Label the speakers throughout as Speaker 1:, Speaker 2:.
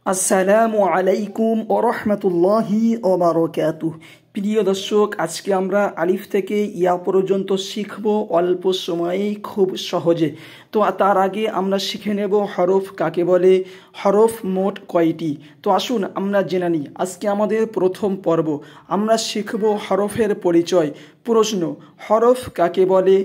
Speaker 1: আসসালামু আলাইকুম ওয়া রাহমাতুল্লাহি ওয়া বারাকাতুহু। প্রিয় দর্শক, আজকে আমরা আলিফ থেকে ইয়া পর্যন্ত শিখব অল্প সময়েই খুব সহজে। তো তার আগে আমরা শিখে নেব হরফ কাকে বলে, হরফ মোট কয়টি। তো আসুন আমরা জেনে নিই। আজকে আমাদের প্রথম পর্ব, আমরা শিখব হরফের পরিচয়। প্রশ্ন: হরফ কাকে বলে?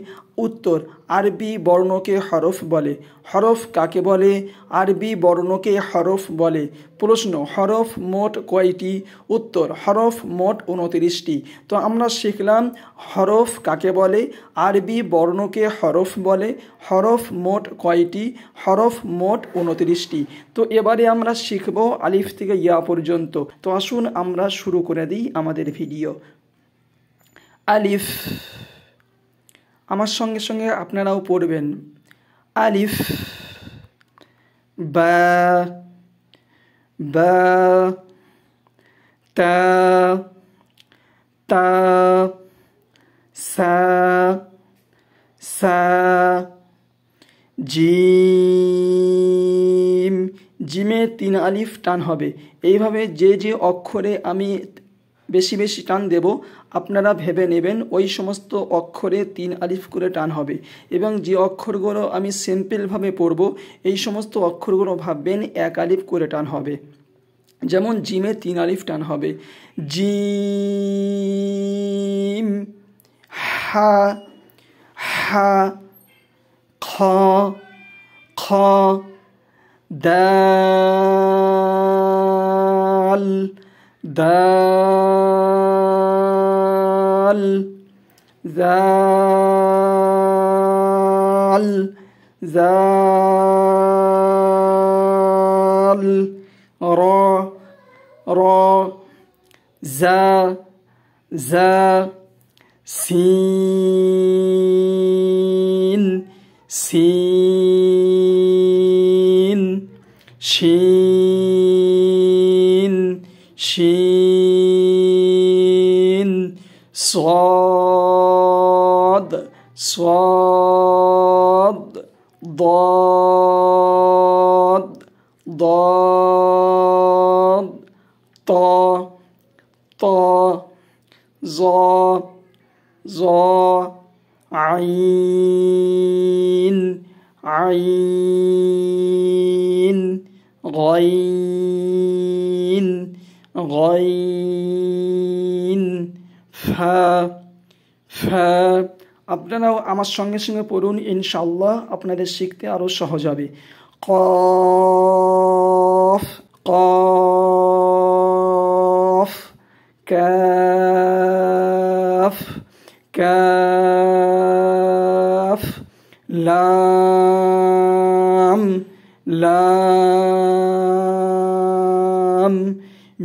Speaker 1: উত্তর: আরবি বর্ণকে হরফ বলে। হরফ কাকে বলে? আরবি বর্ণকে হরফ বলে। প্রশ্ন: হরফ মোট কয়টি? উত্তর: হরফ মোট 29টি। তো আমরা শিখলাম হরফ কাকে বলে, আরবি বর্ণকে হরফ বলে, হরফ মোট কয়টি, হরফ মোট 29টি। তো এবারে আমরা শিখব আলিফ থেকে ইয়া পর্যন্ত। তো আসুন আমরা শুরু করে দিই আমাদের ভিডিও। আলিফ, আমার সঙ্গে সঙ্গে আপনারাও পড়বেন। আলিফ, বা, বা, তা, তা, সা, সা, জিম। জিমে 3 আলিফ টান হবে। এইভাবে যে যে অক্ষরে আমি বেশি বেশি টান দেব আপনারা ভেবে নেবেন ওই সমস্ত অক্ষরে 3 আলিফ করে টান হবে, এবং যে অক্ষরগুলো আমি সিম্পলভাবে পড়ব এই সমস্ত অক্ষরগুলো ভাববেন 1 আলিফ করে টান হবে। যেমন জিমে 3 আলিফ টান হবে। জিম, হা, হা, খ, খ, দাল, দাল, জাল, জাল, র, র, জা, জা, সিন, সিন, শিন, শিন, صاد، صاد، ضاد، ضاد، طا، طا، ظا، ظا، عين، عين، غين، غين، ফা, ফা। আপনারাও আমার সঙ্গে সঙ্গে পড়ুন, ইনশাআল্লাহ আপনাদের শিখতে আরও সহজ হবে। কফ, কফ, কাফ, কাফ, লাম, লাম,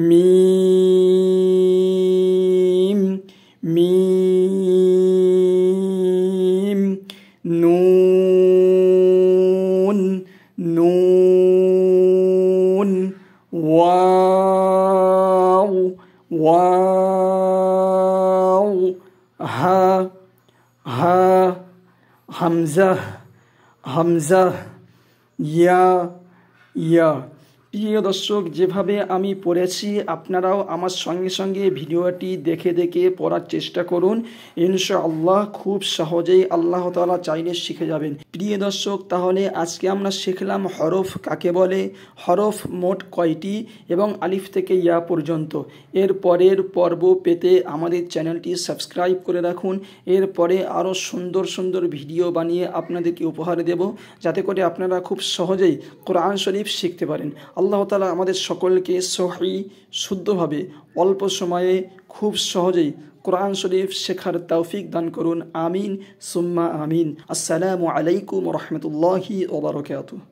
Speaker 1: মিম, মিম, নুন, নুন, ওয়াও, ওয়াও, হা, হা, হামজা, হামজা, ইয়া, ইয়া। প্রিয় দর্শক, যেভাবে আমি পড়েছি আপনারাও আমার সঙ্গে সঙ্গে ভিডিওটি দেখে দেখে পড়ার চেষ্টা করুন। ইনশাআল্লাহ খুব সহজেই আল্লাহ তাআলা চাইলে শিখে যাবেন। প্রিয় দর্শক, তাহলে আজকে আমরা শিখলাম হরফ কাকে বলে, হরফ মোট কয়টি, এবং আলিফ থেকে ইয়া পর্যন্ত। এর পরের পর্ব পেতে আমাদের চ্যানেলটি সাবস্ক্রাইব করে রাখুন। এরপরে আরও সুন্দর সুন্দর ভিডিও বানিয়ে আপনাদেরকে উপহার দেব, যাতে করে আপনারা খুব সহজেই কোরআন শরীফ শিখতে পারেন। আল্লাহ তাআলা আমাদের সকলকে সহি শুদ্ধভাবে অল্প সময়ে খুব সহজেই কোরআন শরীফ শেখার তৌফিক দান করুন। আমিন সুম্মা আমিন। আসসালামু আলাইকুম ওয়া রাহমাতুল্লাহি ওয়া বারাকাতুহু।